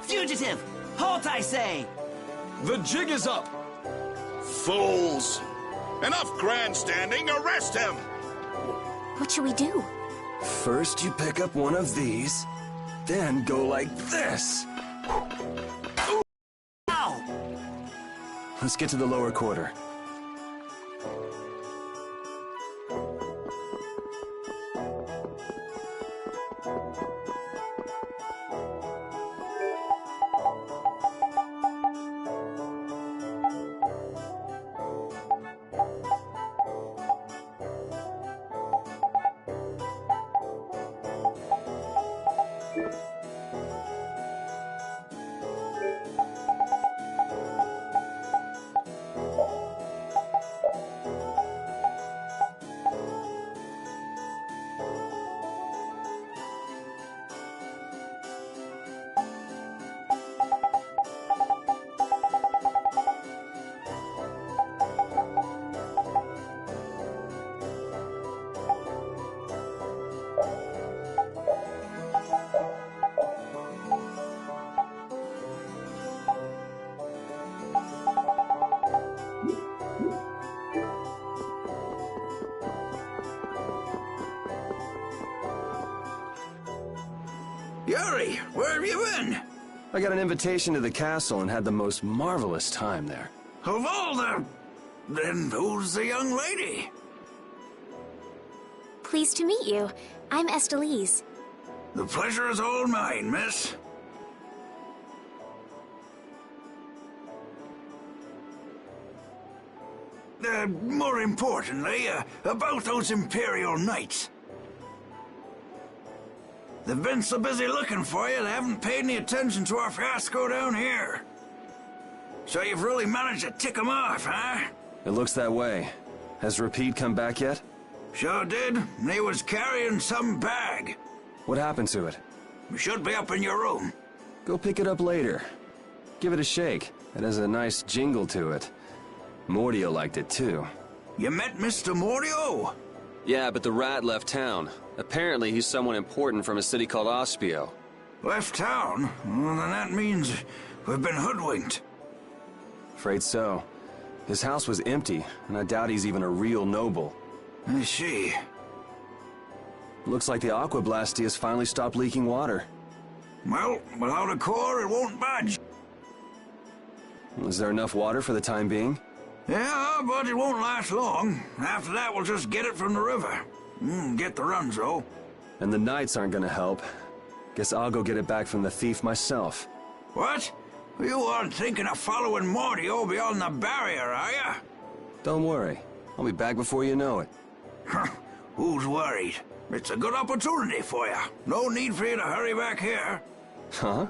Fugitive! Halt, I say! The jig is up! Fools! Enough grandstanding, arrest him! What should we do? First you pick up one of these, then go like this. Ow! Let's get to the lower quarter. Yuri, where have you been? I got an invitation to the castle and had the most marvelous time there. Of all the... Then who's the young lady? Pleased to meet you. I'm Estelise. The pleasure is all mine, miss. More importantly, about those Imperial Knights. They've been so busy looking for you, they haven't paid any attention to our fiasco down here. So you've really managed to tick them off, huh? It looks that way. Has Repeat come back yet? Sure did. And he was carrying some bag. What happened to it? It should be up in your room. Go pick it up later. Give it a shake. It has a nice jingle to it. Mordio liked it too. You met Mr. Mordio? Yeah, but the rat left town. Apparently he's someone important from a city called Ospio. Left town? Well, then that means we've been hoodwinked. Afraid so. His house was empty, and I doubt he's even a real noble. I see. Looks like the Aqua Blasty has finally stopped leaking water. Well, without a core, it won't budge. Is there enough water for the time being? Yeah, but it won't last long. After that, we'll just get it from the river. Get the runs, though. And the knights aren't gonna help. Guess I'll go get it back from the thief myself. What? You aren't thinking of following Mordio beyond the barrier, are you? Don't worry. I'll be back before you know it. Who's worried? It's a good opportunity for you. No need for you to hurry back here. Huh?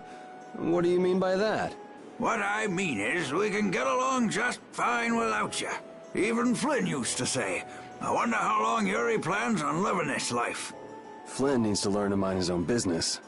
What do you mean by that? What I mean is, we can get along just fine without you. Even Flynn used to say, I wonder how long Yuri plans on living this life. Flynn needs to learn to mind his own business.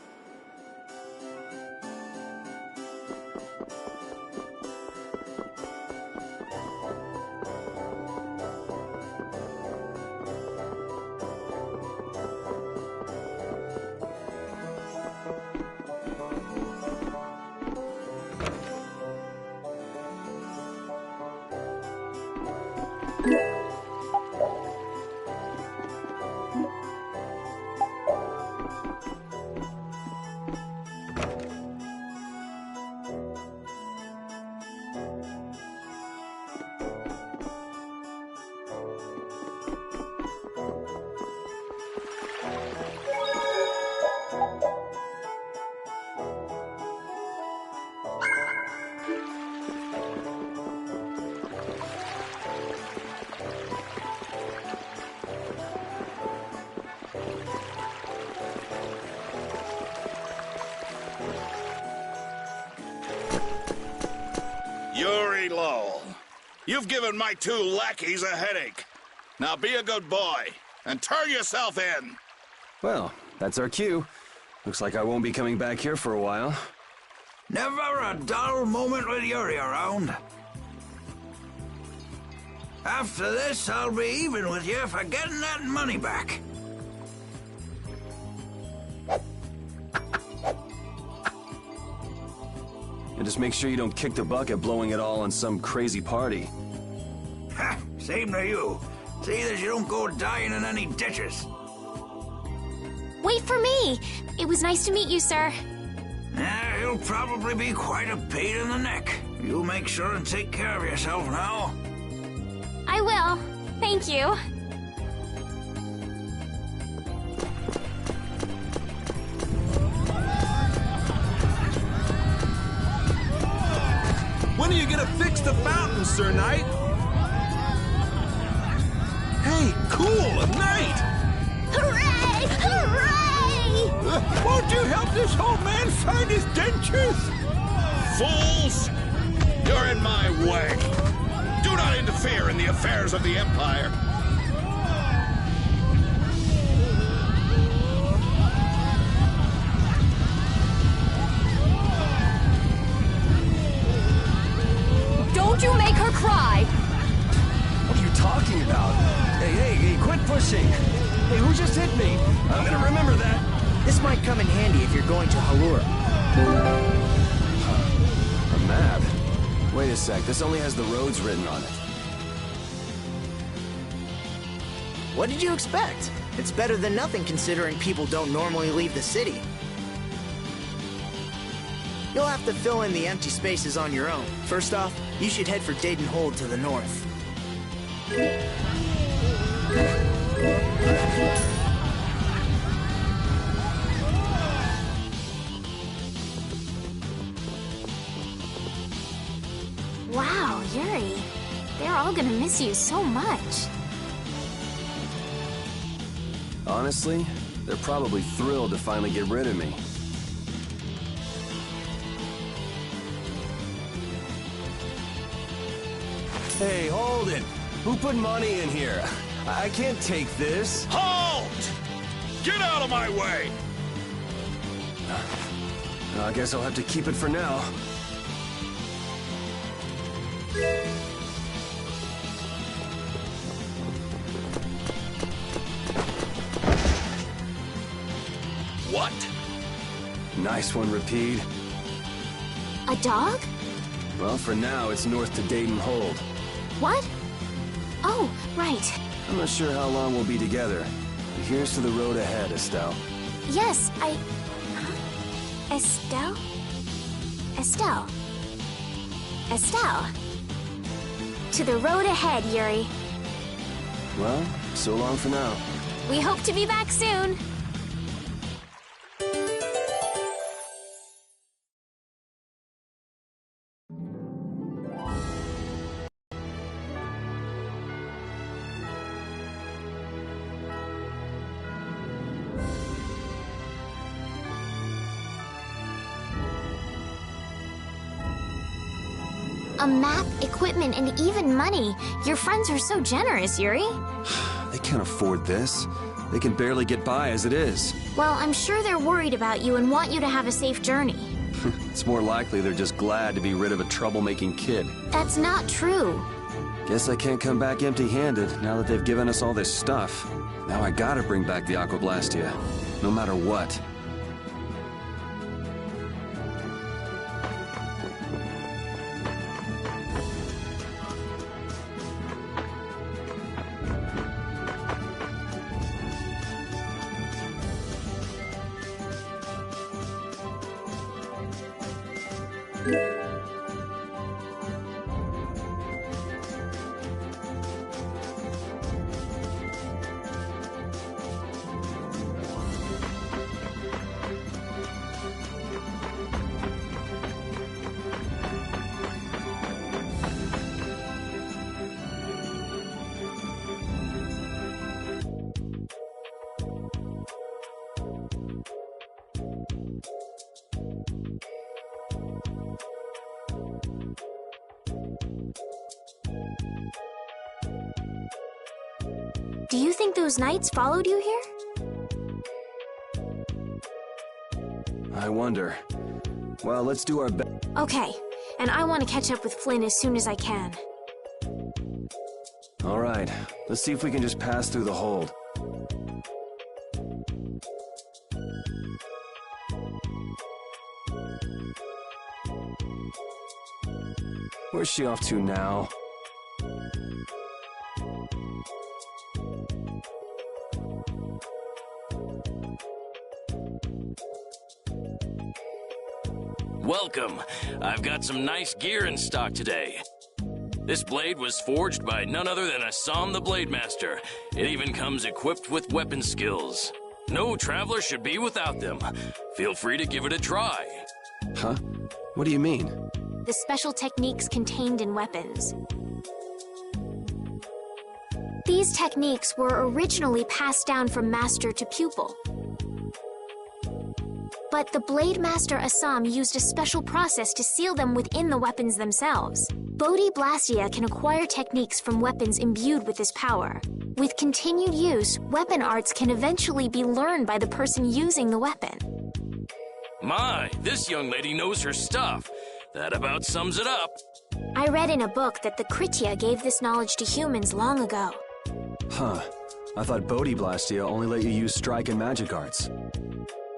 Yuri Lowell, you've given my two lackeys a headache. Now be a good boy and turn yourself in. Well, that's our cue. Looks like I won't be coming back here for a while. Never a dull moment with Yuri around. After this, I'll be even with you for getting that money back. And just make sure you don't kick the bucket blowing it all on some crazy party. Ha! Same to you. See that you don't go dying in any ditches. Wait for me! It was nice to meet you, sir. He'll probably be quite a pain in the neck. You make sure and take care of yourself now. I will. Thank you. When are you gonna fix the fountain, Sir Knight? Hey, cool, a knight! Hooray! Hooray! Won't you help this old man find his dentures? Fools! You're in my way. Do not interfere in the affairs of the Empire. Don't you make her cry! What are you talking about? Hey, quit pushing! Hey, who just hit me? I'm gonna remember that. This might come in handy if you're going to Halura. A map? Wait a sec, this only has the roads written on it. What did you expect? It's better than nothing considering people don't normally leave the city. You'll have to fill in the empty spaces on your own. First off, you should head for Dayton Hold to the north. Wow, Yuri. They're all gonna miss you so much. Honestly, they're probably thrilled to finally get rid of me. Hey, hold it! Who put money in here? I can't take this. Halt! Get out of my way! I guess I'll have to keep it for now. What? Nice one, Rapide. A dog? Well, for now, it's north to Dayton Hold. What? Oh, right. I'm not sure how long we'll be together. But here's to the road ahead, Estelle. Yes, I... Huh? Estelle? Estelle. Estelle. To the road ahead, Yuri. Well, so long for now. We hope to be back soon. A map, equipment, and even money. Your friends are so generous, Yuri. They can't afford this. They can barely get by as it is. Well, I'm sure they're worried about you and want you to have a safe journey. It's more likely they're just glad to be rid of a troublemaking kid. That's not true. Guess I can't come back empty-handed now that they've given us all this stuff. Now I gotta bring back the Aquablastia, no matter what. Do you think those knights followed you here? I wonder. Well, let's do our best. Okay, and I want to catch up with Flynn as soon as I can. All right, let's see if we can just pass through the hold. Where's she off to now? Welcome. I've got some nice gear in stock today. This blade was forged by none other than Assam the Blade Master. It even comes equipped with weapon skills. No traveler should be without them. Feel free to give it a try. Huh? What do you mean? The special techniques contained in weapons. These techniques were originally passed down from master to pupil. But the Blade Master Assam used a special process to seal them within the weapons themselves. Bodhi Blastia can acquire techniques from weapons imbued with this power. With continued use, weapon arts can eventually be learned by the person using the weapon. My, this young lady knows her stuff. That about sums it up. I read in a book that the Kritya gave this knowledge to humans long ago. Huh. I thought Bodhi Blastia only let you use strike and magic arts.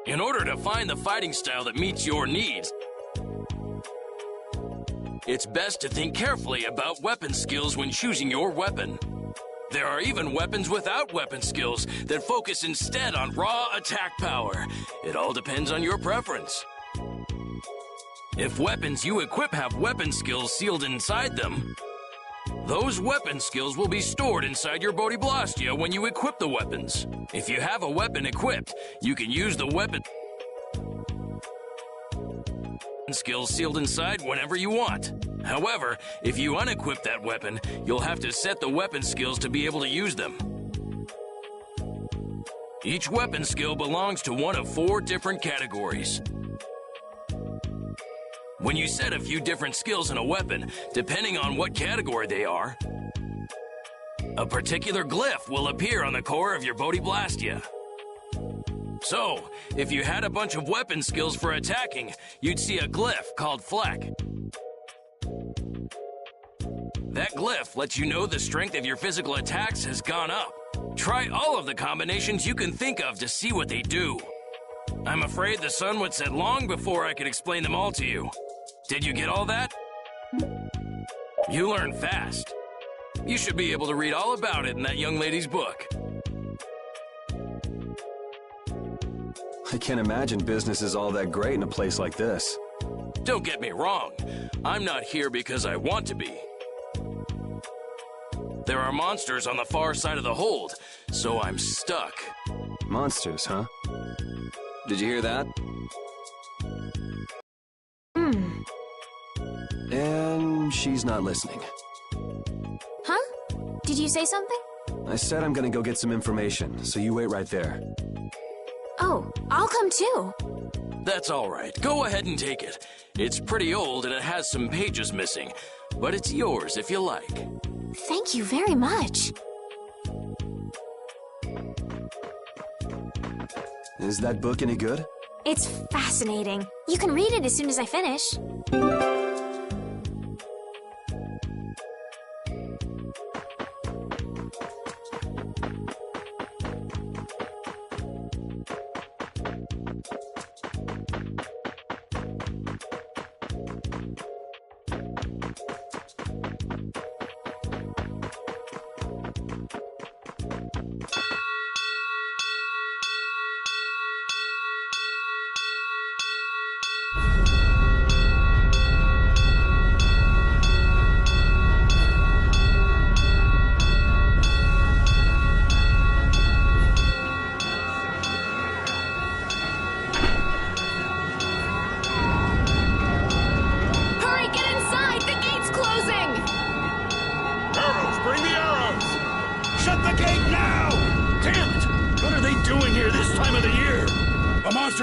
In order to find the fighting style that meets your needs, it's best to think carefully about weapon skills when choosing your weapon. There are even weapons without weapon skills that focus instead on raw attack power. It all depends on your preference. If weapons you equip have weapon skills sealed inside them, those weapon skills will be stored inside your Bodhi Blastia when you equip the weapons. If you have a weapon equipped, you can use the weapon skills sealed inside whenever you want. However, if you unequip that weapon, you'll have to set the weapon skills to be able to use them. Each weapon skill belongs to one of 4 different categories. When you set a few different skills in a weapon, depending on what category they are, a particular glyph will appear on the core of your Bodhi Blastia. So, if you had a bunch of weapon skills for attacking, you'd see a glyph called Fleck. That glyph lets you know the strength of your physical attacks has gone up. Try all of the combinations you can think of to see what they do. I'm afraid the sun would set long before I could explain them all to you. Did you get all that? You learn fast. You should be able to read all about it in that young lady's book. I can't imagine business is all that great in a place like this. Don't get me wrong. I'm not here because I want to be. There are monsters on the far side of the hold, so I'm stuck. Monsters, huh? Did you hear that? And she's not listening. Huh? Did you say something? I said I'm gonna go get some information, so you wait right there. Oh, I'll come too. That's all right. Go ahead and take it. It's pretty old and it has some pages missing, but it's yours if you like. Thank you very much. Is that book any good? It's fascinating. You can read it as soon as I finish.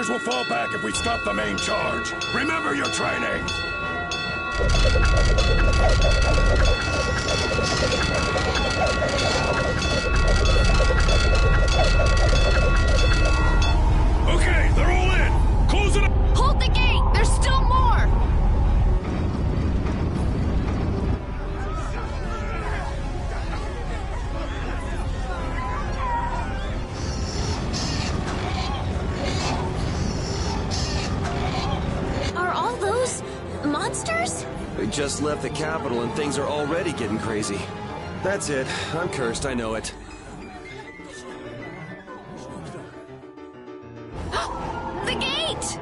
Will fall back if we stop the main charge. Remember your training! Okay, they're all in! Close it up! Hold the gate! There's still more! Monsters? We just left the capital and things are already getting crazy. That's it. I'm cursed, I know it. The gate!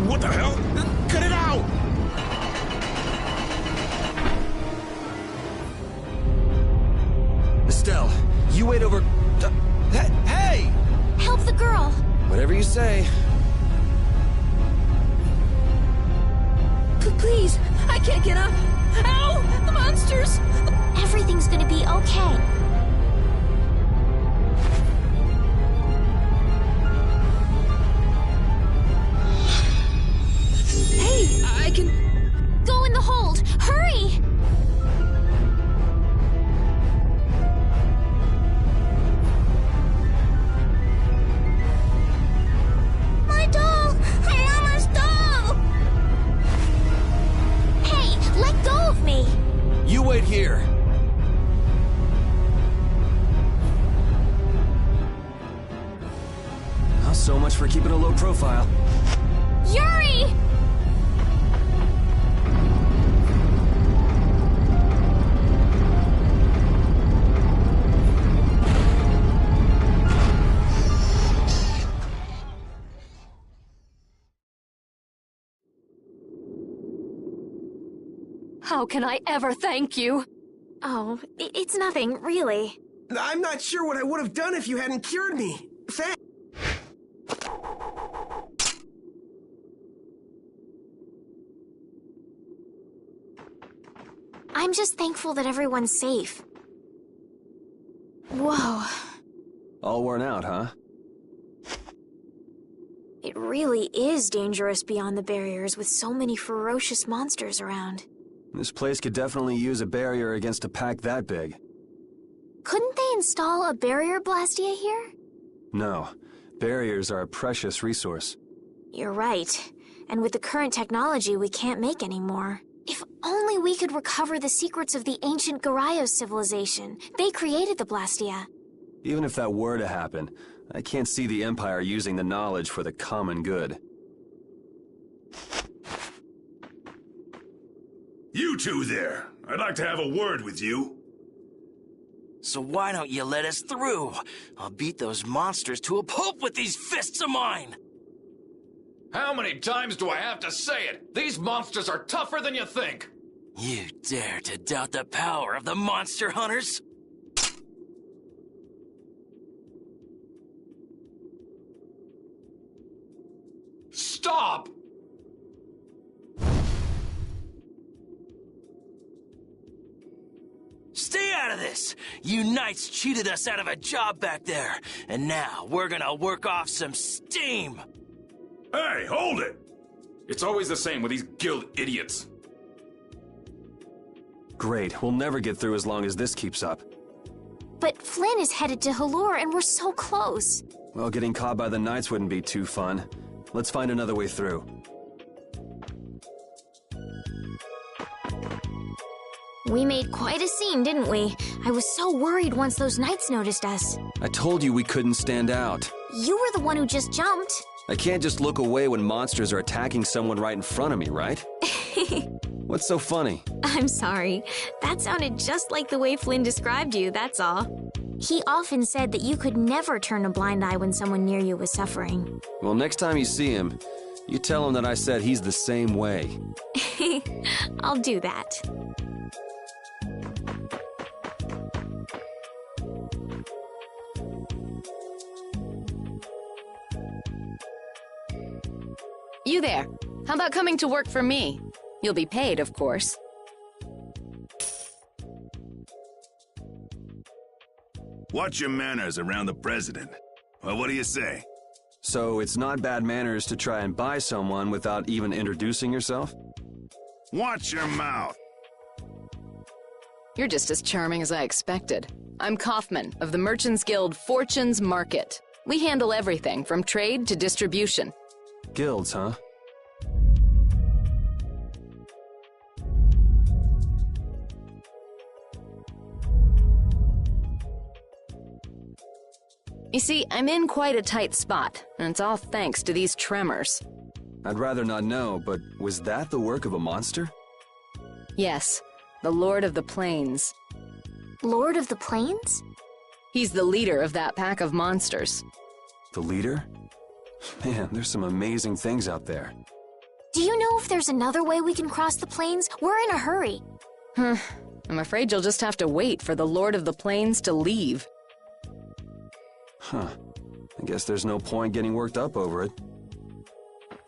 What the hell? Cut it out! Estelle, you wait over... Hey! Help the girl! Whatever you say. Please, I can't get up. Ow! The monsters! Everything's gonna be okay. Hey, I can... Go in the hold! Hurry! My doll! Mama's doll! Hey, let go of me! You wait here. Well, so much for keeping a low profile. Yuri! How can I ever thank you? Oh, it's nothing, really. I'm not sure what I would have done if you hadn't cured me. Thanks. I'm just thankful that everyone's safe. Whoa. All worn out, huh? It really is dangerous beyond the barriers with so many ferocious monsters around. This place could definitely use a barrier against a pack that big. Couldn't they install a barrier blastia here? No. Barriers are a precious resource. You're right. And with the current technology, we can't make any more. If only we could recover the secrets of the ancient Garayos civilization. They created the blastia. Even if that were to happen, I can't see the Empire using the knowledge for the common good. You two there. I'd like to have a word with you. So why don't you let us through? I'll beat those monsters to a pulp with these fists of mine! How many times do I have to say it? These monsters are tougher than you think! You dare to doubt the power of the monster hunters? Stop! Stay out of this! You knights cheated us out of a job back there, and now we're gonna work off some steam! Hey, hold it! It's always the same with these guild idiots. Great, we'll never get through as long as this keeps up. But Flynn is headed to Halure and we're so close. Well, getting caught by the Knights wouldn't be too fun. Let's find another way through. We made quite a scene, didn't we? I was so worried once those Knights noticed us. I told you we couldn't stand out. You were the one who just jumped. I can't just look away when monsters are attacking someone right in front of me, right? What's so funny? I'm sorry. That sounded just like the way Flynn described you, that's all. He often said that you could never turn a blind eye when someone near you was suffering. Well, next time you see him, you tell him that I said he's the same way. I'll do that. You there. How about coming to work for me? You'll be paid, of course. Watch your manners around the president. Well, what do you say? So it's not bad manners to try and buy someone without even introducing yourself? Watch your mouth. You're just as charming as I expected. I'm Kaufman of the Merchants Guild Fortune's Market. We handle everything from trade to distribution. Guilds, huh? You see, I'm in quite a tight spot, and it's all thanks to these tremors. I'd rather not know, but was that the work of a monster? Yes, the Lord of the Plains. Lord of the Plains? He's the leader of that pack of monsters. The leader? Man, there's some amazing things out there. Do you know if there's another way we can cross the plains? We're in a hurry. I'm afraid you'll just have to wait for the Lord of the Plains to leave. Huh. I guess there's no point getting worked up over it.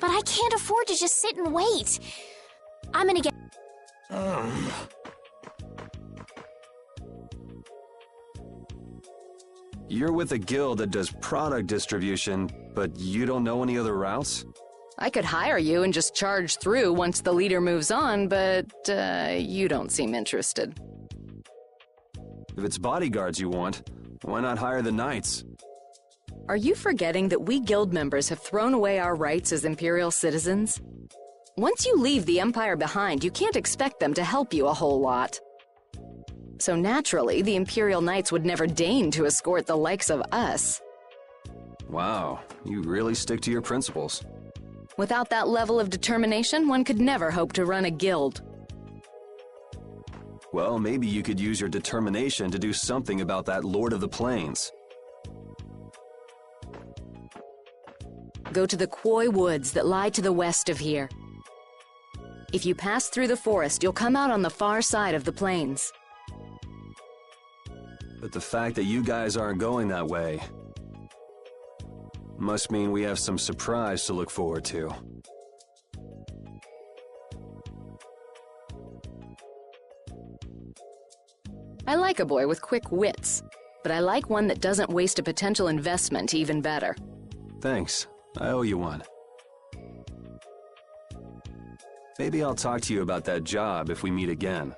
But I can't afford to just sit and wait. I'm gonna get... You're with a guild that does product distribution, but you don't know any other routes? I could hire you and just charge through once the leader moves on, but you don't seem interested. If it's bodyguards you want, why not hire the knights? Are you forgetting that we guild members have thrown away our rights as Imperial citizens? Once you leave the Empire behind, you can't expect them to help you a whole lot. So naturally, the Imperial Knights would never deign to escort the likes of us. Wow, you really stick to your principles. Without that level of determination, one could never hope to run a guild. Well, maybe you could use your determination to do something about that Lord of the Plains. Go to the Quoy Woods that lie to the west of here. If you pass through the forest, you'll come out on the far side of the plains. But the fact that you guys aren't going that way must mean we have some surprise to look forward to. I like a boy with quick wits, but I like one that doesn't waste a potential investment even better. Thanks. I owe you one. Maybe I'll talk to you about that job if we meet again.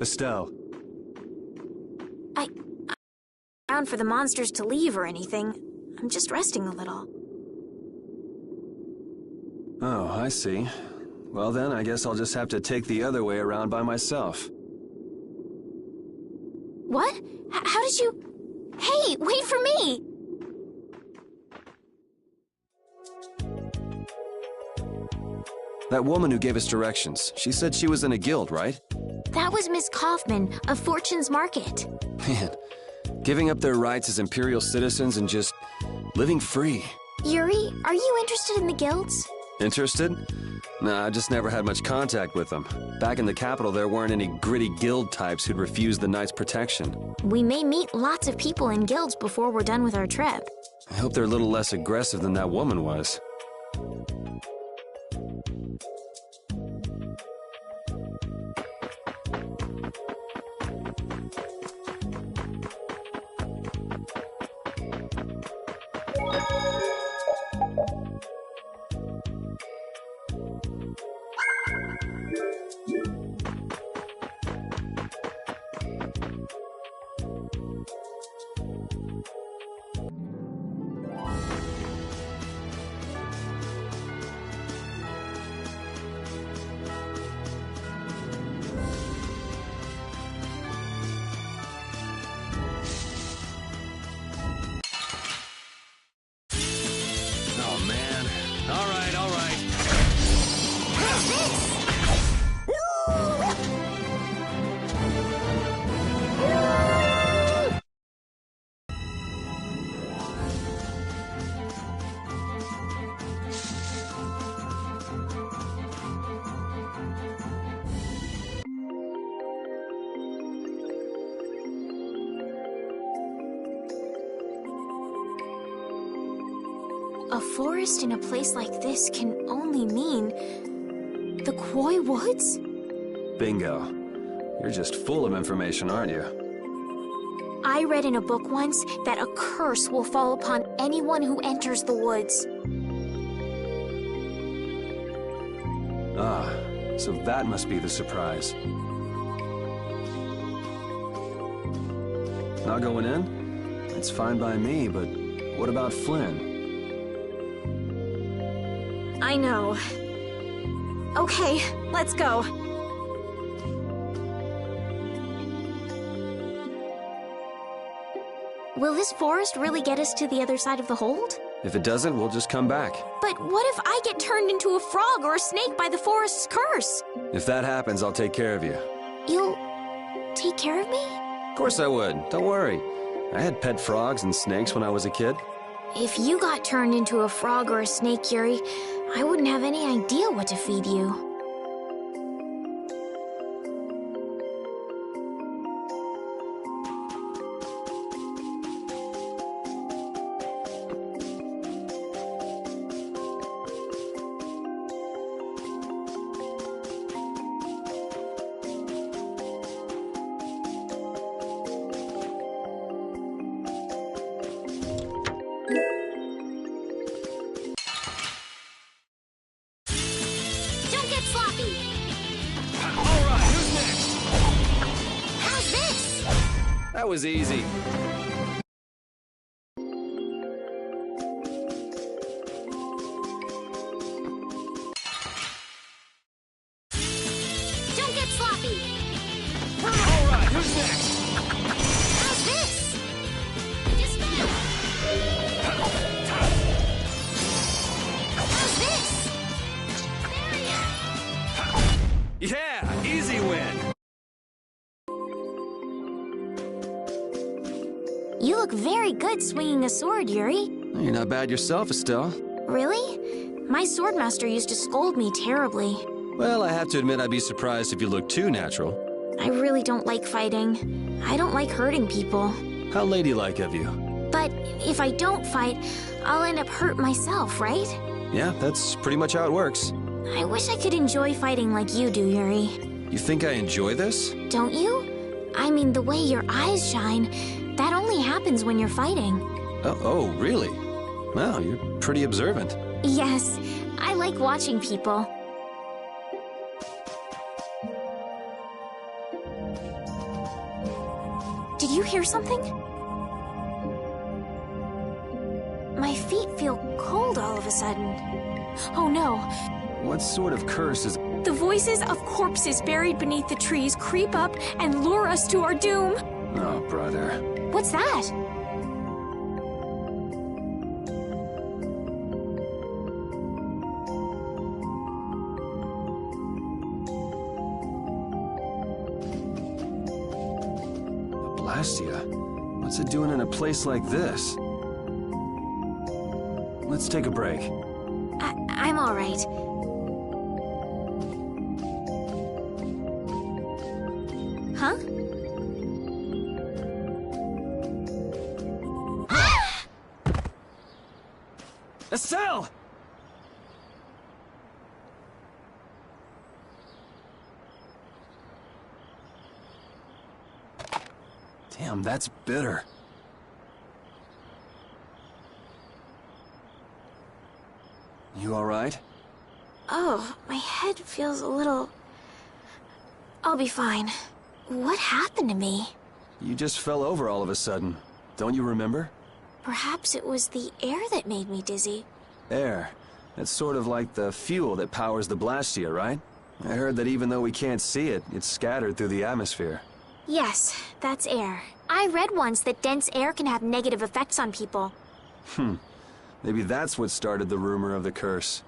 Estelle. I'm around for the monsters to leave or anything. I'm just resting a little. Oh, I see. Well then, I guess I'll just have to take the other way around by myself. What? How did you... Hey, wait for me! That woman who gave us directions, she said she was in a guild, right? That was Miss Kaufman of Fortune's Market. Man, giving up their rights as Imperial citizens and just living free. Yuri, are you interested in the guilds? Interested? Nah, I just never had much contact with them. Back in the capital, there weren't any gritty guild types who'd refuse the Knights' protection. We may meet lots of people in guilds before we're done with our trip. I hope they're a little less aggressive than that woman was. A forest in a place like this can only mean... the Quoy Woods? Bingo. You're just full of information, aren't you? I read in a book once that a curse will fall upon anyone who enters the woods. Ah, so that must be the surprise. Not going in? It's fine by me, but what about Flynn? I know. Okay, let's go. Will this forest really get us to the other side of the hold? If it doesn't, we'll just come back. But what if I get turned into a frog or a snake by the forest's curse? If that happens, I'll take care of you. You'll take care of me? Of course I would. Don't worry. I had pet frogs and snakes when I was a kid. If you got turned into a frog or a snake, Yuri, I wouldn't have any idea what to feed you. That was easy. Don't get sloppy! All right, who's next? How's this? Just fine. How's this? Vesperia! Yeah, easy win. You look very good swinging a sword, Yuri. You're not bad yourself, Estelle. Really? My swordmaster used to scold me terribly. Well, I have to admit I'd be surprised if you looked too natural. I really don't like fighting. I don't like hurting people. How ladylike of you. But if I don't fight, I'll end up hurt myself, right? Yeah, that's pretty much how it works. I wish I could enjoy fighting like you do, Yuri. You think I enjoy this? Don't you? I mean, the way your eyes shine, that only happens when you're fighting. Oh, really? Wow, you're pretty observant. Yes, I like watching people. Did you hear something? My feet feel cold all of a sudden. Oh no. What sort of curse is... The voices of corpses buried beneath the trees creep up and lure us to our doom. Oh, brother. What's that? The Blastia? What's it doing in a place like this? Let's take a break. I'm all right. Huh? Estelle! Damn, that's bitter. You all right? Oh, my head feels a little... I'll be fine. What happened to me? You just fell over all of a sudden. Don't you remember? Perhaps it was the air that made me dizzy. Air. That's sort of like the fuel that powers the Blastia, right? I heard that even though we can't see it, it's scattered through the atmosphere. Yes, that's air. I read once that dense air can have negative effects on people. Maybe that's what started the rumor of the curse.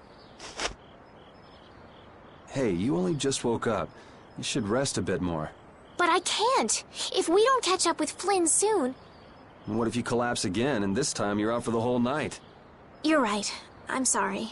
Hey, you only just woke up. You should rest a bit more. But I can't. If we don't catch up with Flynn soon... And what if you collapse again, and this time you're out for the whole night? You're right. I'm sorry.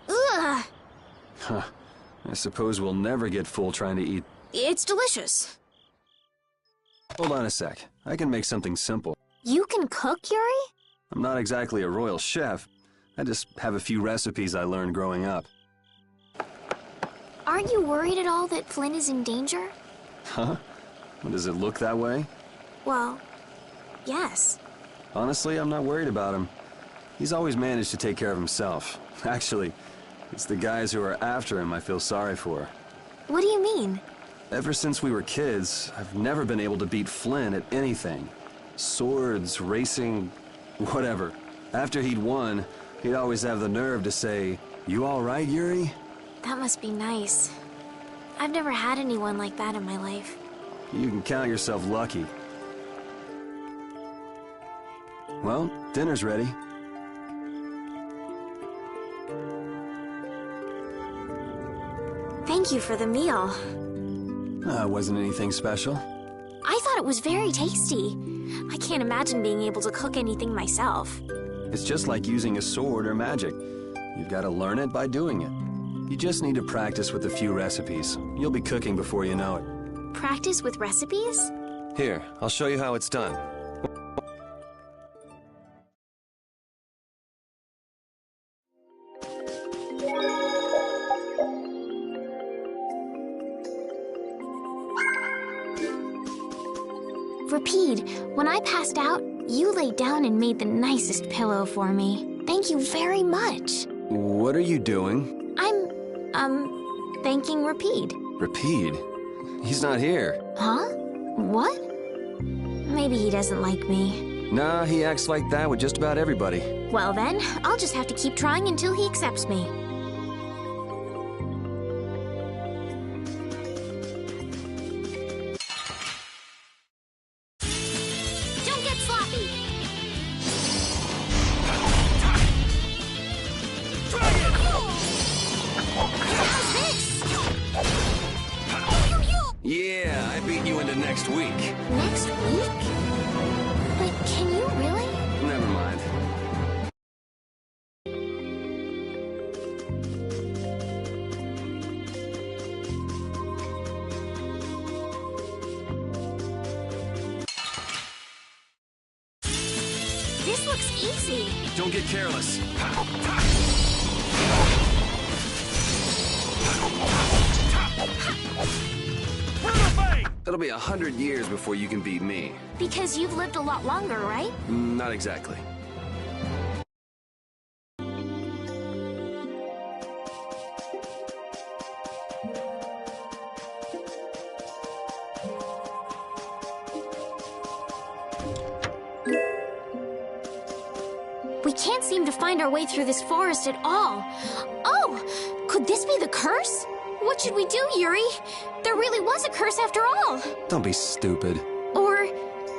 Ugh! Huh. I suppose we'll never get full trying to eat. It's delicious. Hold on a sec. I can make something simple. You can cook, Yuri? I'm not exactly a royal chef. I just have a few recipes I learned growing up. Aren't you worried at all that Flynn is in danger? Huh? Does it look that way? Well, yes. Honestly, I'm not worried about him. He's always managed to take care of himself. Actually, it's the guys who are after him I feel sorry for. What do you mean? Ever since we were kids, I've never been able to beat Flynn at anything. Swords, racing, whatever. After he'd won, he'd always have the nerve to say, "You all right, Yuri?" That must be nice. I've never had anyone like that in my life. You can count yourself lucky. Well, dinner's ready. Thank you for the meal. Wasn't anything special. I thought it was very tasty. I can't imagine being able to cook anything myself. It's just like using a sword or magic. You've got to learn it by doing it. You just need to practice with a few recipes. You'll be cooking before you know it. Practice with recipes? Here, I'll show you how it's done. Rapide, when I passed out, you laid down and made the nicest pillow for me. Thank you very much. What are you doing? Thanking Rapide. Rapide? He's not here. Huh? What? Maybe he doesn't like me. Nah, he acts like that with just about everybody. Well then, I'll just have to keep trying until he accepts me. Don't get sloppy! How's this? Yeah, I beat you into next week. Next week? But can you really? Never mind. This looks easy. Don't get careless. It'll be 100 years before you can beat me. Because you've lived a lot longer, right? Not exactly. We can't seem to find our way through this forest at all. Oh! Could this be the curse? What should we do, Yuri? There really was a curse after all. Don't be stupid. Or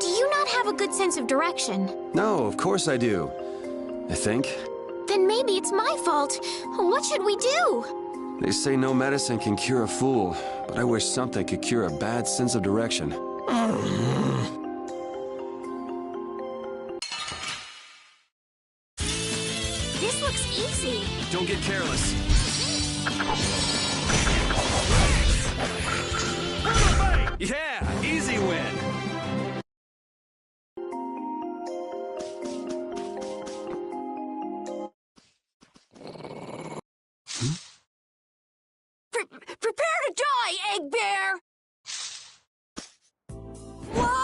do you not have a good sense of direction? No, of course I do. I think. Then maybe it's my fault. What should we do? They say no medicine can cure a fool, but I wish something could cure a bad sense of direction. This looks easy. Don't get careless. Yeah, easy win. Prepare to die, Egg Bear! Whoa!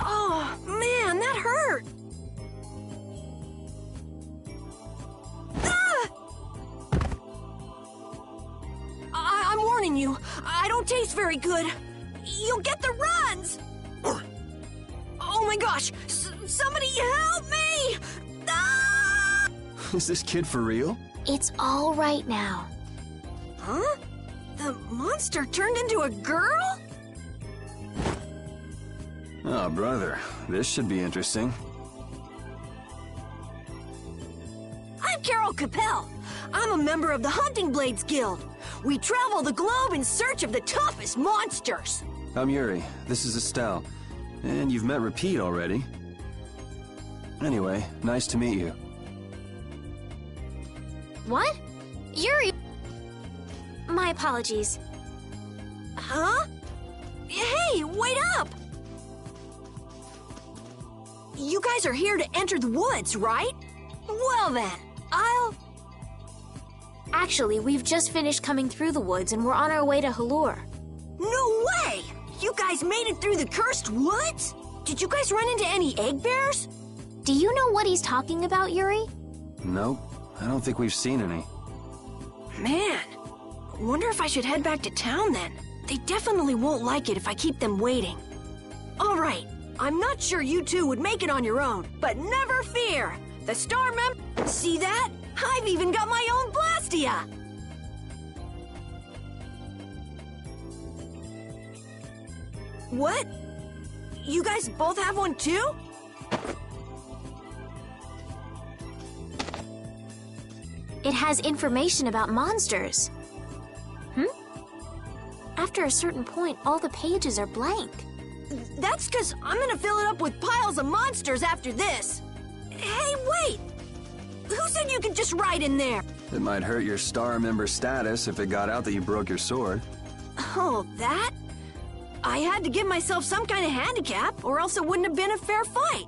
Oh, man, that hurt! I'm warning you, I don't taste very good. You'll get the runs! Oh my gosh! Somebody help me! Ah! Is this kid for real? It's all right now. Huh? The monster turned into a girl? Oh, brother. This should be interesting. I'm Carol Capel. I'm a member of the Hunting Blades Guild. We travel the globe in search of the toughest monsters. I'm Yuri. This is Estelle. And you've met Rapide already. Anyway, nice to meet you. What? Yuri? My apologies. Huh? Hey, wait up! You guys are here to enter the woods, right? Well then, Actually, we've just finished coming through the woods and we're on our way to Halure. No way! You guys made it through the cursed woods? Did you guys run into any egg bears? Do you know what he's talking about, Yuri? Nope, I don't think we've seen any. Man, wonder if I should head back to town then. They definitely won't like it if I keep them waiting. All right, I'm not sure you two would make it on your own, but never fear. The star see that? I've even got my own Blastia! What? You guys both have one too? It has information about monsters. After a certain point, all the pages are blank. That's because I'm gonna fill it up with piles of monsters after this. Hey, wait! Who said you could just write in there? It might hurt your star member status if it got out that you broke your sword. Oh, that? I had to give myself some kind of handicap, or else it wouldn't have been a fair fight.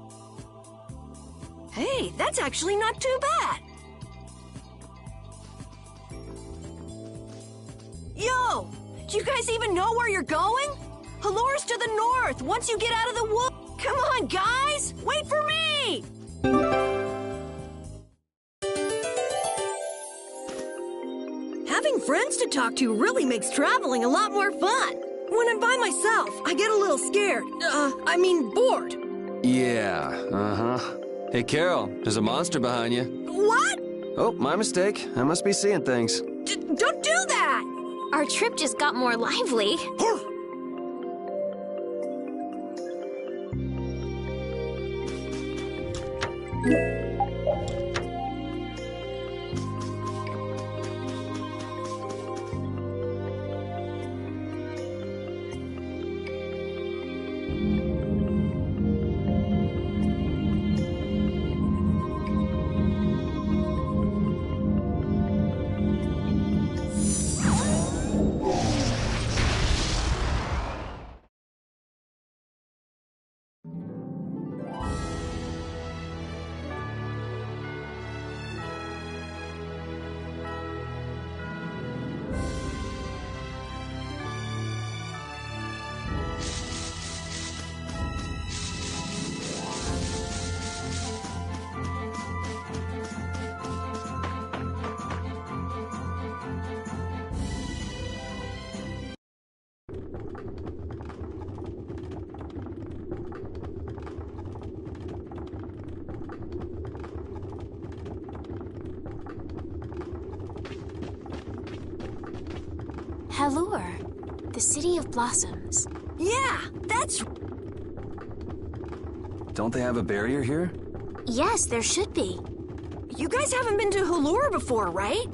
Hey, that's actually not too bad. Yo! Do you guys even know where you're going? Halure's to the north, once you get out of the wood. Come on, guys! Wait for me! Having friends to talk to really makes traveling a lot more fun. When I'm by myself, I get a little scared. Bored. Yeah, uh-huh. Hey, Carol, there's a monster behind you. What? Oh, my mistake. I must be seeing things. Don't do that! Our trip just got more lively. Halure, the City of Blossoms. Yeah, that's... Don't they have a barrier here? Yes, there should be. You guys haven't been to Halure before, right?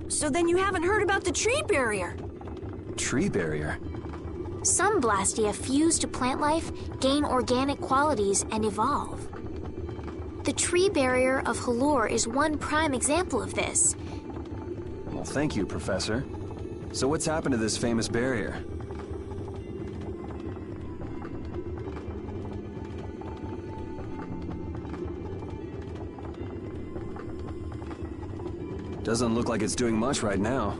So then you haven't heard about the tree barrier. Tree barrier? Some Blastia fuse to plant life, gain organic qualities, and evolve. The tree barrier of Halure is one prime example of this. Well, thank you, Professor. So what's happened to this famous barrier? Doesn't look like it's doing much right now.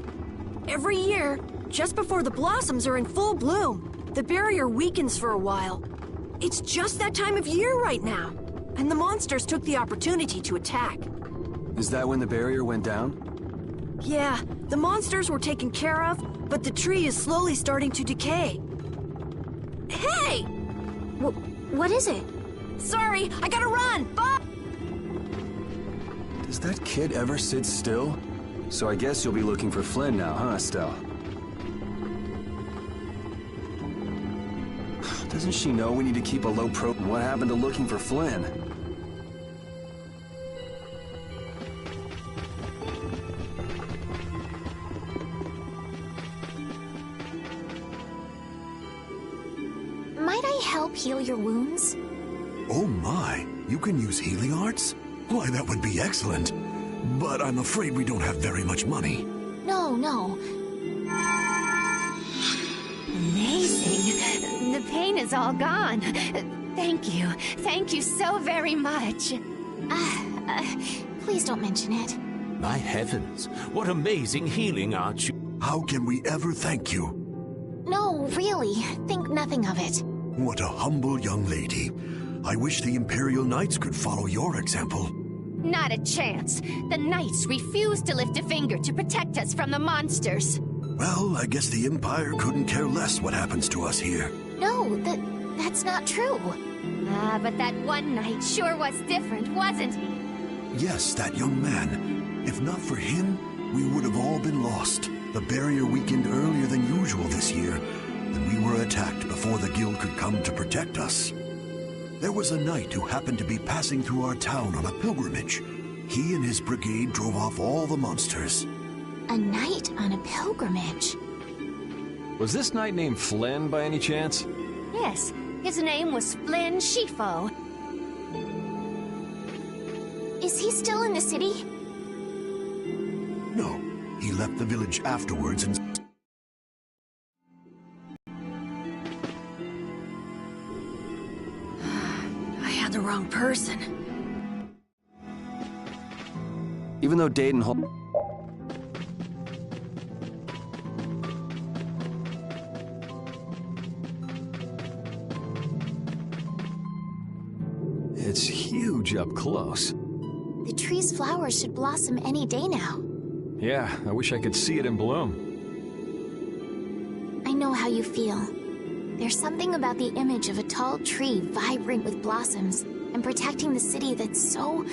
Every year, just before the blossoms are in full bloom, the barrier weakens for a while. It's just that time of year right now, and the monsters took the opportunity to attack. Is that when the barrier went down? Yeah, the monsters were taken care of, but the tree is slowly starting to decay. Hey! What is it? Sorry, I gotta run! Bye! Does that kid ever sit still? So I guess you'll be looking for Flynn now, huh, Estelle? Doesn't she know we need to keep a low profile? What happened to looking for Flynn? Might I help heal your wounds? Oh my, you can use healing arts? Why, that would be excellent. But I'm afraid we don't have very much money. No. Amazing. The is all gone. Thank you. Thank you so very much. Please don't mention it. My heavens, what amazing healing arts you... How can we ever thank you? No, really. Think nothing of it. What a humble young lady. I wish the Imperial Knights could follow your example. Not a chance. The Knights refuse to lift a finger to protect us from the monsters. Well, I guess the Empire couldn't care less what happens to us here. No, that's not true. But that one knight sure was different, wasn't he? Yes, that young man. If not for him, we would have all been lost. The barrier weakened earlier than usual this year, and we were attacked before the guild could come to protect us. There was a knight who happened to be passing through our town on a pilgrimage. He and his brigade drove off all the monsters. A knight on a pilgrimage? Was this knight named Flynn by any chance? Yes, his name was Flynn Shifo. Is he still in the city? No, he left the village afterwards and... I had the wrong person. Even though Dayton... It's huge up close. The tree's flowers should blossom any day now. Yeah, I wish I could see it in bloom. I know how you feel. There's something about the image of a tall tree vibrant with blossoms and protecting the city that's so...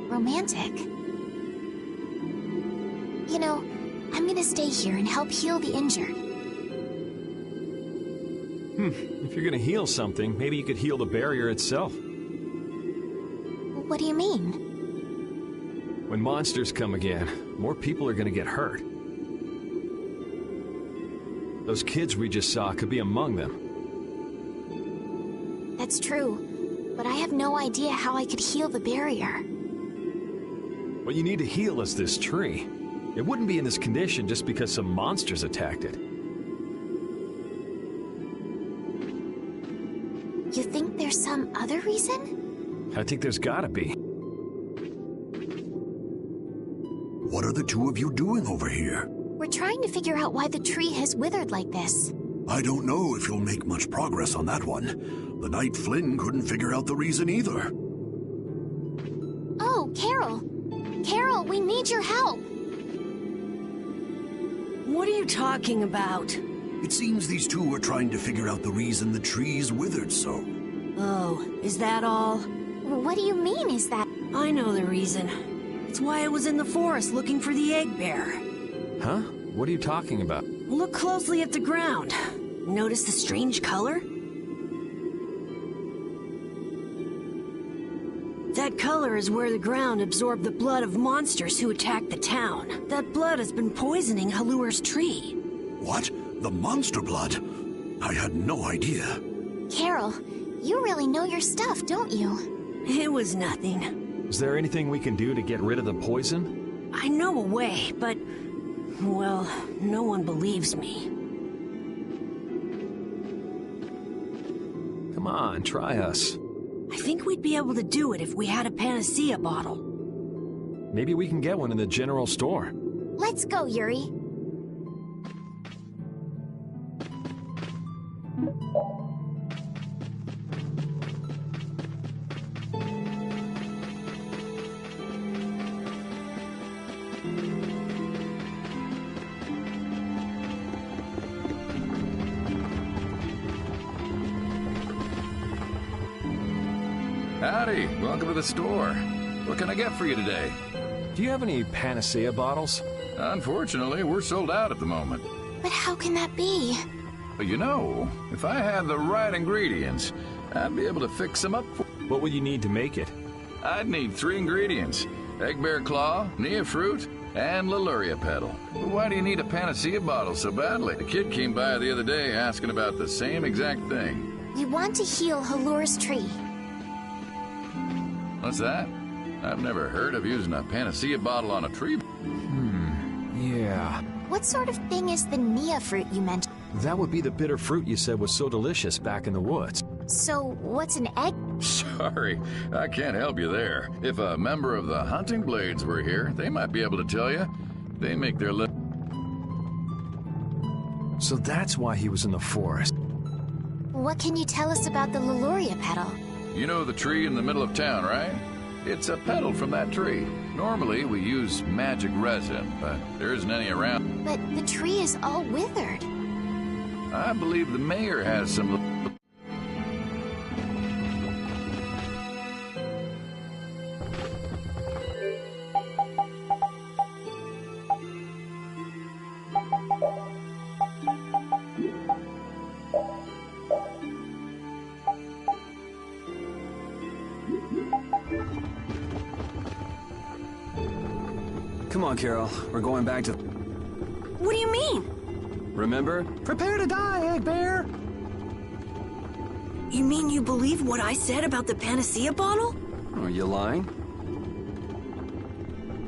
romantic. You know, I'm gonna stay here and help heal the injured. If you're gonna heal something, maybe you could heal the barrier itself. What do you mean? When monsters come again, more people are gonna get hurt. Those kids we just saw could be among them. That's true, but I have no idea how I could heal the barrier. What you need to heal is this tree. It wouldn't be in this condition just because some monsters attacked it. You think there's some other reason? I think there's gotta be. What are the two of you doing over here? We're trying to figure out why the tree has withered like this. I don't know if you'll make much progress on that one. The Knight Flynn couldn't figure out the reason either. Oh, Carol! Carol, we need your help! What are you talking about? It seems these two are trying to figure out the reason the tree's withered so. Oh, is that all? What do you mean, is that? I know the reason. It's why I was in the forest looking for the egg bear. Huh? What are you talking about? Look closely at the ground. Notice the strange color? That color is where the ground absorbed the blood of monsters who attacked the town. That blood has been poisoning Halur's tree. What? The monster blood? I had no idea. Carol, you really know your stuff, don't you? It was nothing. Is there anything we can do to get rid of the poison? I know a way, but... well, no one believes me. Come on, try us. I think we'd be able to do it if we had a panacea bottle. Maybe we can get one in the general store. Let's go, Yuri. Howdy, welcome to the store. What can I get for you today? Do you have any panacea bottles? Unfortunately, we're sold out at the moment. But how can that be? But you know, if I had the right ingredients, I'd be able to fix them up for... What would you need to make it? I'd need 3 ingredients. Egg bear claw, Nia fruit, and Leluria petal. But why do you need a panacea bottle so badly? The kid came by the other day asking about the same exact thing. We want to heal Halur's tree. What's that? I've never heard of using a panacea bottle on a tree. Yeah. What sort of thing is the Nia fruit you mentioned? That would be the bitter fruit you said was so delicious back in the woods. So, what's an egg? Sorry, I can't help you there. If a member of the Hunting Blades were here, they might be able to tell you. They make their living. So that's why he was in the forest. What can you tell us about the Leluria petal? You know the tree in the middle of town, right? It's a petal from that tree. Normally, we use magic resin, but there isn't any around. But the tree is all withered. I believe the mayor has some... Come on, Carol. We're going back to... What do you mean? Remember? Prepare to die, Egg Bear! You mean you believe what I said about the panacea bottle? Are you lying?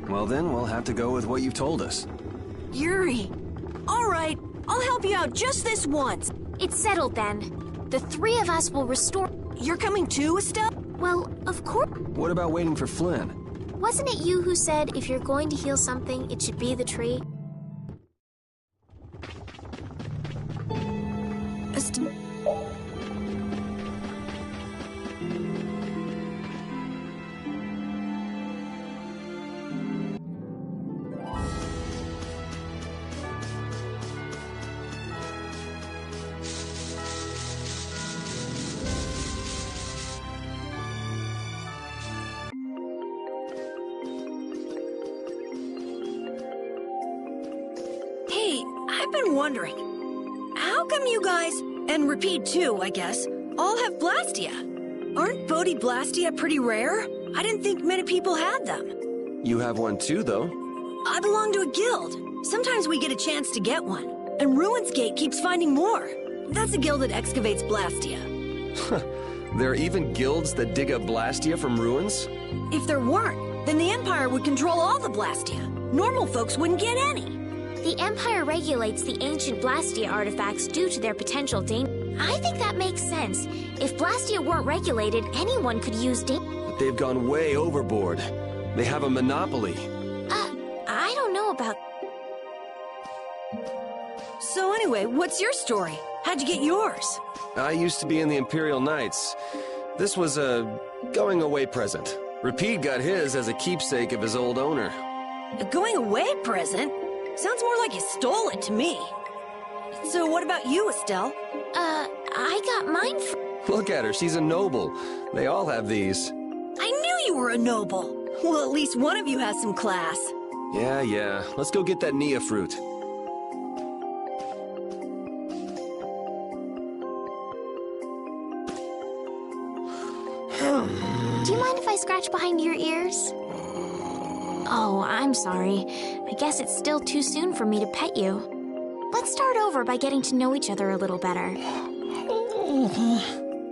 Well then, we'll have to go with what you've told us. Yuri. All right, I'll help you out just this once. It's settled then. The three of us will restore... You're coming too, Estelle? Well, of course. What about waiting for Flynn? Wasn't it you who said if you're going to heal something, it should be the tree? I've been wondering, how come you guys, and Repeat too, I guess, all have Blastia? Aren't Bodhi Blastia pretty rare? I didn't think many people had them. You have one too, though. I belong to a guild. Sometimes we get a chance to get one, and Ruins Gate keeps finding more. That's a guild that excavates Blastia. There are even guilds that dig up Blastia from ruins? If there weren't, then the Empire would control all the Blastia. Normal folks wouldn't get any. The Empire regulates the ancient Blastia artifacts due to their potential danger. I think that makes sense. If Blastia weren't regulated, anyone could use But they've gone way overboard. They have a monopoly. I don't know about... So anyway, what's your story? How'd you get yours? I used to be in the Imperial Knights. This was a going-away present. Repeat got his as a keepsake of his old owner. A going-away present? Sounds more like you stole it to me. So what about you, Estelle? I got mine Look at her, she's a noble. They all have these. I knew you were a noble. Well, at least one of you has some class. Yeah. Let's go get that Nia fruit. Do you mind if I scratch behind your ears? Oh, I'm sorry. I guess it's still too soon for me to pet you. Let's start over by getting to know each other a little better.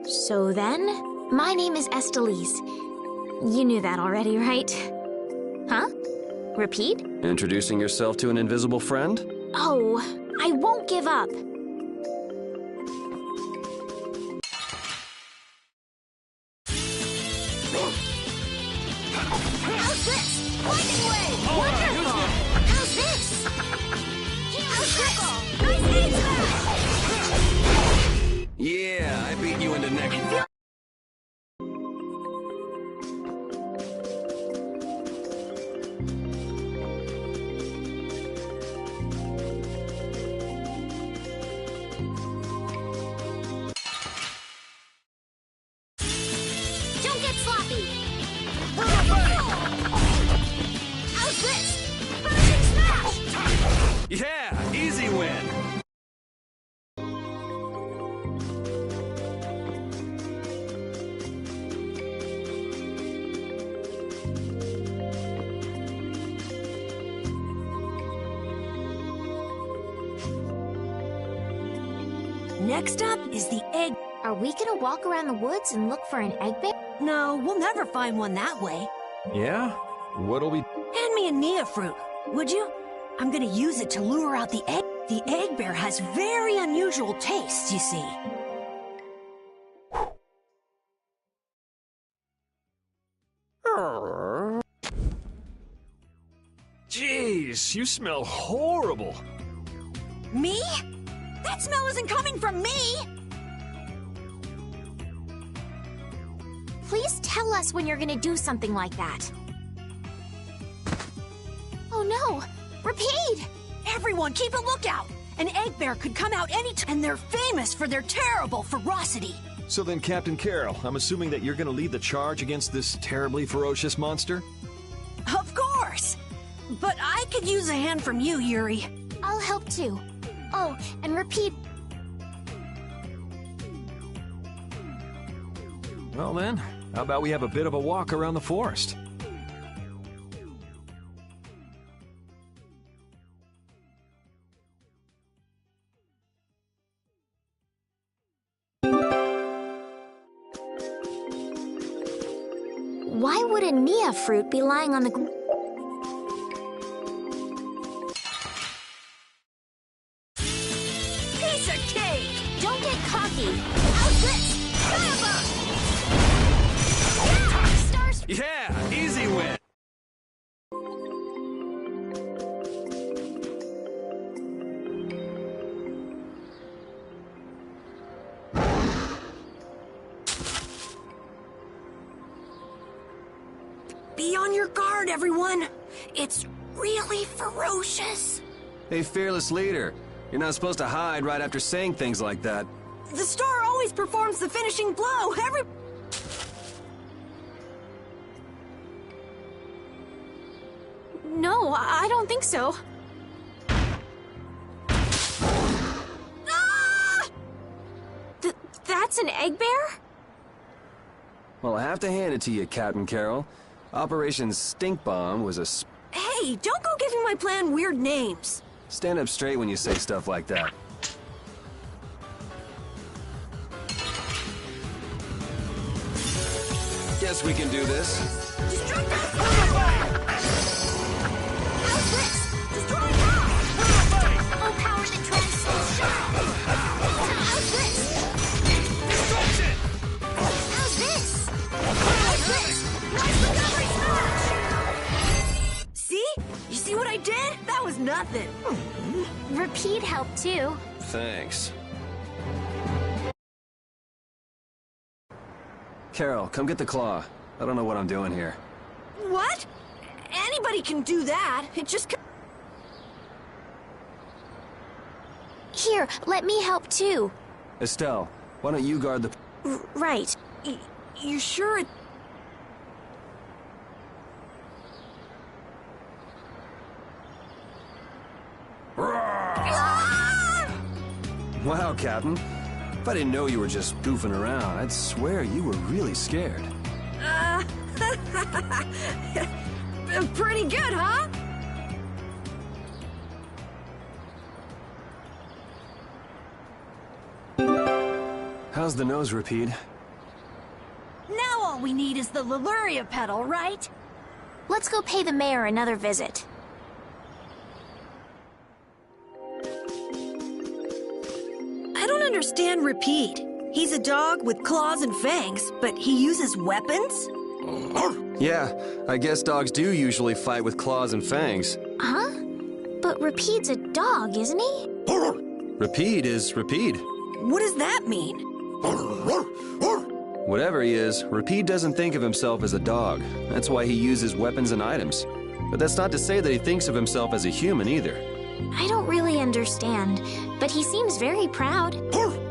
So then, my name is Estelise. You knew that already, right? Huh? Repeat? Introducing yourself to an invisible friend? Oh, I won't give up. How's this? Lightning Wave! Wonderful! How's this? How's this? Nice aim smash! Yeah, I beat you into neck. Don't get sloppy! How's this? Burning smash! Yeah, easy win. Next up is the egg. Are we gonna walk around the woods and look for an egg bear? No, we'll never find one that way. Yeah? What'll we... Hand me a Nia fruit, would you? I'm gonna use it to lure out the egg. The egg bear has very unusual tastes, you see. Jeez, you smell horrible. Me? That smell isn't coming from me! Please tell us when you're gonna do something like that. Oh no! Repeat! Everyone, keep a lookout! An egg bear could come out any time, and they're famous for their terrible ferocity. So then, Captain Carroll, I'm assuming that you're gonna lead the charge against this terribly ferocious monster? Of course! But I could use a hand from you, Yuri. I'll help too. Oh, and Repeat. Well then, how about we have a bit of a walk around the forest? Why would a Nia fruit be lying on the Piece of cake! Don't get cocky! How's this? Stars! Yeah, easy win! Be on your guard, everyone! It's really ferocious. Hey, fearless leader. You're not supposed to hide right after saying things like that. The star always performs the finishing blow. No, I don't think so. Ah! That's an egg bear? Well, I have to hand it to you, Captain Carroll. Operation Stink Bomb was a Hey, don't go giving my plan weird names. Stand up straight when you say stuff like that. Guess we can do this. Destroy that! How's this? Destroy that! Oh, power that transcends shadow! How's this? Destruction! How's this? How's this? Nice recovery smash! See? You see what I did? That was nothing. Repeat helped too. Thanks. Carol, come get the claw. I don't know what I'm doing here. What? Anybody can do that. It just... Here, let me help too. Estelle, why don't you guard the... Right. You sure it... Wow, Captain. If I didn't know you were just goofing around, I'd swear you were really scared. Pretty good, huh? How's the nose, Repeat? Now all we need is the Leluria petal, right? Let's go pay the mayor another visit. I don't understand Repeat. He's a dog with claws and fangs, but he uses weapons? Yeah, I guess dogs do usually fight with claws and fangs. Huh? But Repeat's a dog, isn't he? Repeat is Repeat. What does that mean? Whatever he is, Repeat doesn't think of himself as a dog. That's why he uses weapons and items. But that's not to say that he thinks of himself as a human either. I don't really understand, but he seems very proud.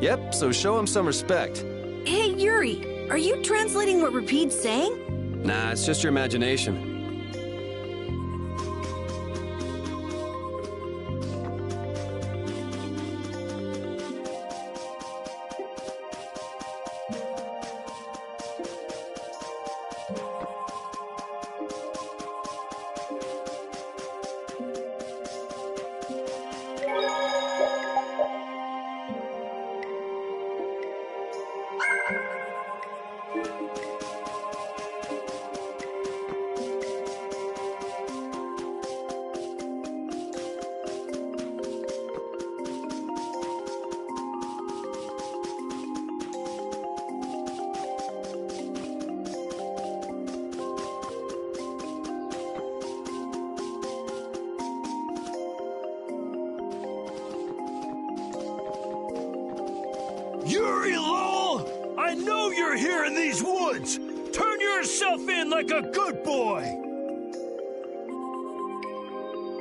Yep, so show him some respect. Hey, Yuri, are you translating what Repeat's saying? Nah, it's just your imagination. I know you're here in these woods! Turn yourself in like a good boy!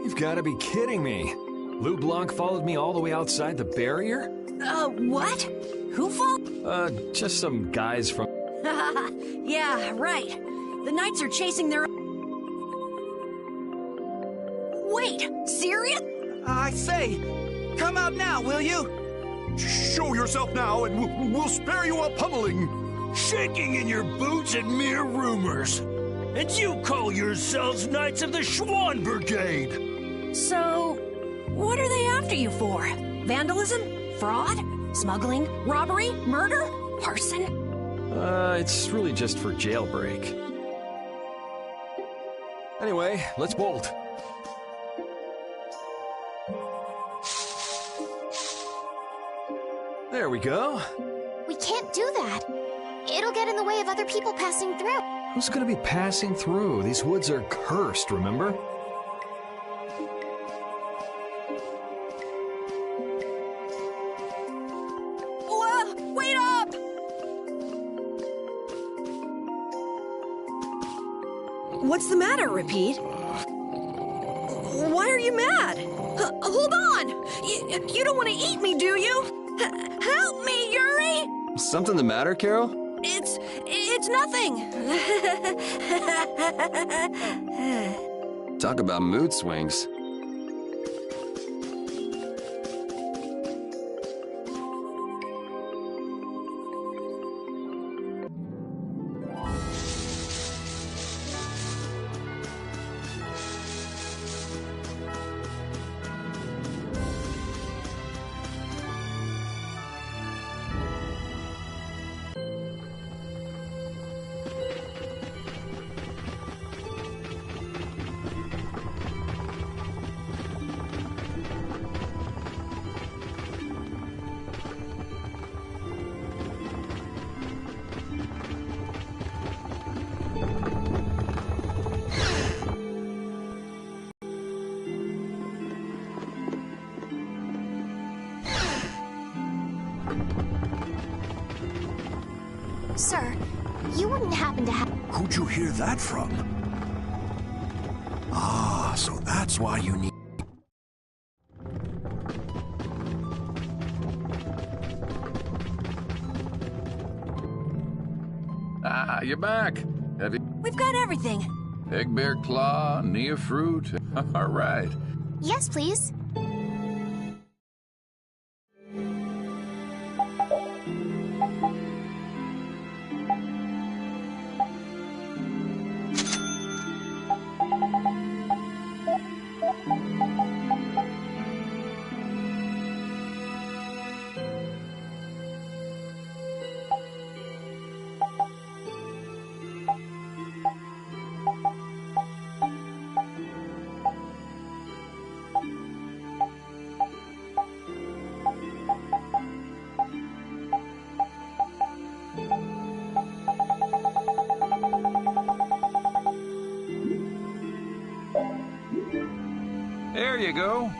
You've got to be kidding me. Lou Blanc followed me all the way outside the barrier? What? Who followed? Just some guys from... Yeah, right. The Knights are chasing their... Wait, serious? I say, come out now, will you? Show yourself now, and we'll spare you a pummeling. Shaking in your boots and mere rumors. And you call yourselves Knights of the Schwan Brigade. So, what are they after you for? Vandalism? Fraud? Smuggling? Robbery? Murder? Arson? It's really just for jailbreak. Anyway, let's bolt. There we go. We can't do that. It'll get in the way of other people passing through. Who's gonna be passing through? These woods are cursed, remember? Whoa! Wait up! What's the matter, Repeat? Why are you mad? Hold on! You don't want to eat me, do you? Help me, Yuri! Something the matter, Carol? It's nothing. Talk about mood swings. Sir, you wouldn't happen to have... Who'd you hear that from? Ah, so that's why you need... Ah, you're back. Have you... We've got everything. Egg bear claw, Nia fruit. All right. Yes, please. There you go.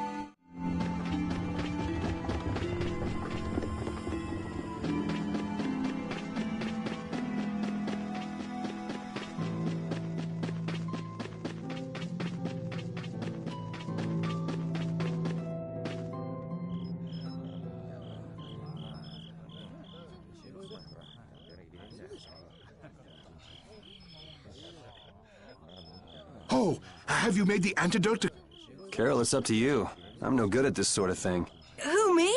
Oh, have you made the antidote to... Carol, it's up to you. I'm no good at this sort of thing. Who, me?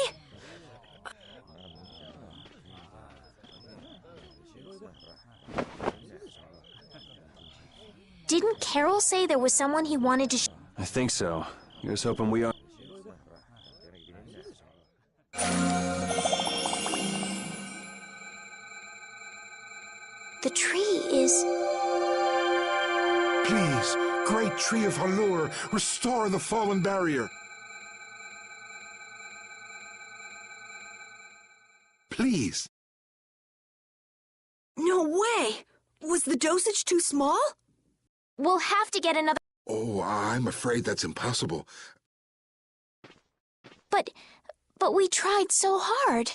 Didn't Carol say there was someone he wanted to... I think so. Here's hoping we are... The tree is... Please, great tree of Halur, restore the fallen barrier. Please. No way! Was the dosage too small? We'll have to get another... Oh, I'm afraid that's impossible. But we tried so hard.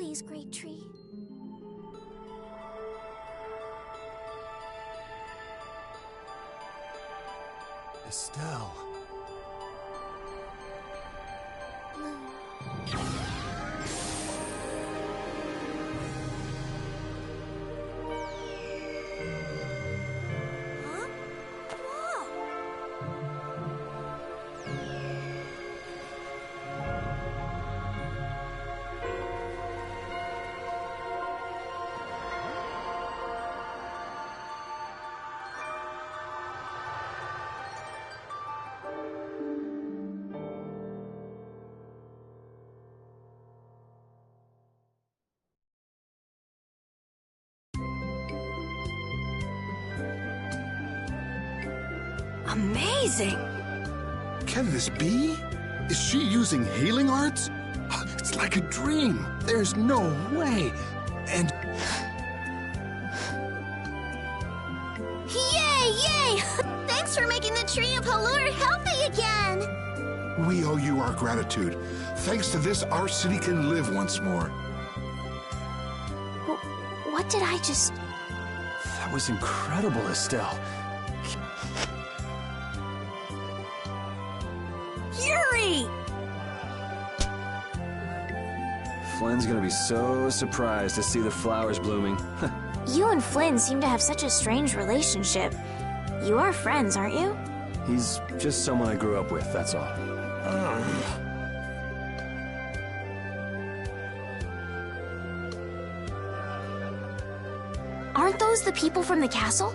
Please, Great Tree. Estelle. Amazing! Can this be? Is she using healing arts? It's like a dream. There's no way. And Yay! Yay! Thanks for making the Tree of Halure healthy again! we owe you our gratitude. Thanks to this, our city can live once more. What did I just... That was incredible, Estelle. Yuri! Flynn's gonna be so surprised to see the flowers blooming. You and Flynn seem to have such a strange relationship. You are friends, aren't you? He's just someone I grew up with, that's all. Aren't those the people from the castle?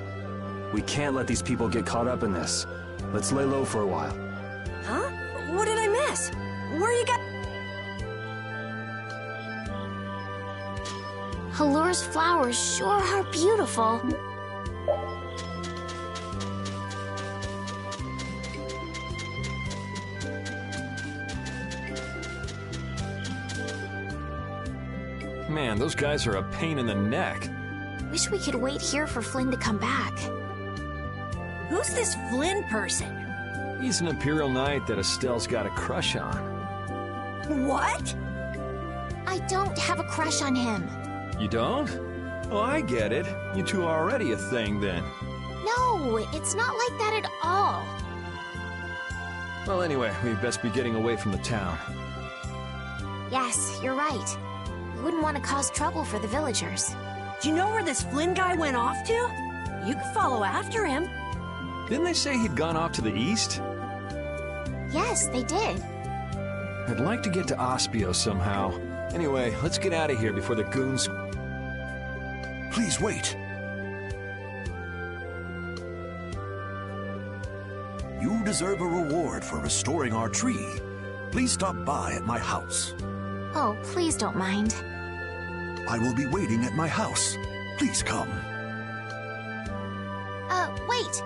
We can't let these people get caught up in this. Let's lay low for a while. Huh? What did I miss? Where you got... Halure's flowers sure are beautiful. Man, those guys are a pain in the neck. Wish we could wait here for Flynn to come back. Who's this Flynn person? He's an Imperial Knight that Estelle's got a crush on. What? I don't have a crush on him. You don't? Oh, I get it. You two are already a thing, then. No, it's not like that at all. Well, anyway, we'd best be getting away from the town. Yes, you're right. We wouldn't want to cause trouble for the villagers. Do you know where this Flynn guy went off to? You could follow after him. Didn't they say he'd gone off to the east? Yes, they did. I'd like to get to Ospio somehow. Anyway, let's get out of here before the goons... Please wait. You deserve a reward for restoring our tree. Please stop by at my house. Oh, please don't mind. I will be waiting at my house. Please come. Wait.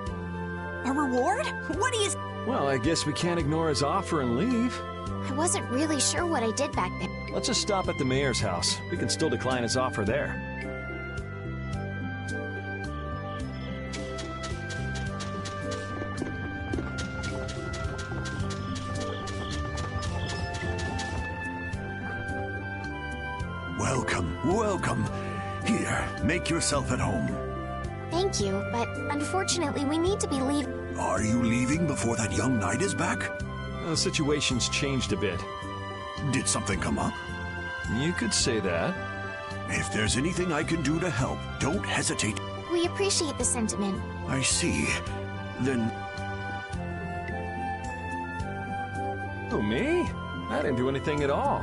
A reward? What do you... Well, I guess we can't ignore his offer and leave. I wasn't really sure what I did back there. Let's just stop at the mayor's house. We can still decline his offer there. Welcome, welcome. Here, make yourself at home. Thank you, but unfortunately we need to be leaving. Are you leaving before that young knight is back? The situation's changed a bit. Did something come up? You could say that. If there's anything I can do to help, don't hesitate. We appreciate the sentiment. I see. Then... Who, me? I didn't do anything at all.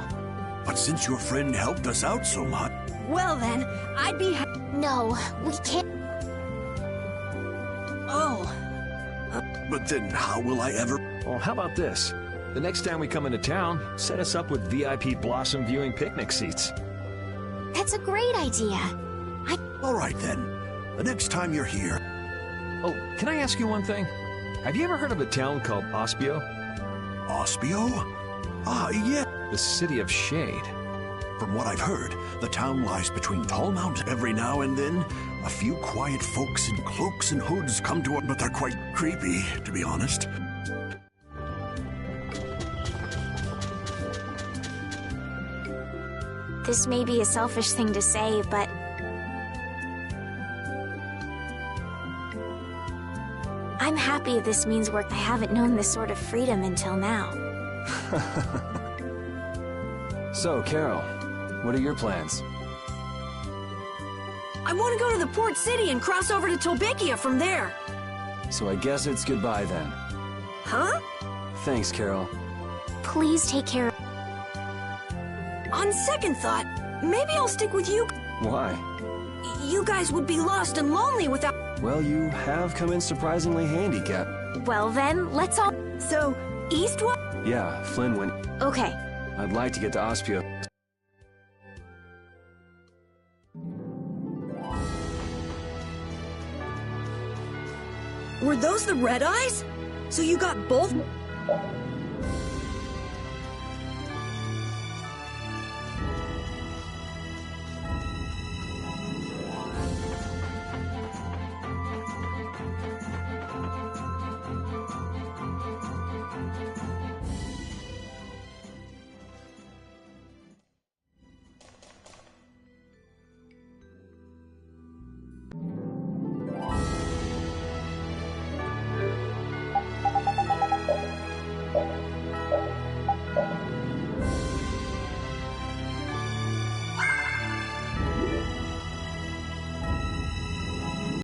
But since your friend helped us out so much... Well then, I'd be... No, we can't... Oh. But then how will I ever... Well, how about this? The next time we come into town, set us up with VIP blossom viewing picnic seats. That's a great idea. All right then. The next time you're here... Oh, can I ask you one thing? Have you ever heard of a town called Ospio? Ospio? Ah, yeah. The City of Shade. From what I've heard, the town lies between tall mountains. Every now and then, a few quiet folks in cloaks and hoods come to it, but they're quite creepy, to be honest. This may be a selfish thing to say, but I'm happy this means work. I haven't known this sort of freedom until now. So, Carol, what are your plans? I want to go to the port city and cross over to Tolbikia from there. So I guess it's goodbye then. Huh? Thanks, Carol. Please take care of... On second thought, maybe I'll stick with you. Why? You guys would be lost and lonely without... Well, you have come in surprisingly handy, Cap. Well then, let's all... So, Eastwood? Yeah, Flynn went... Okay. I'd like to get to Ospio. Were those the red eyes? So you got both?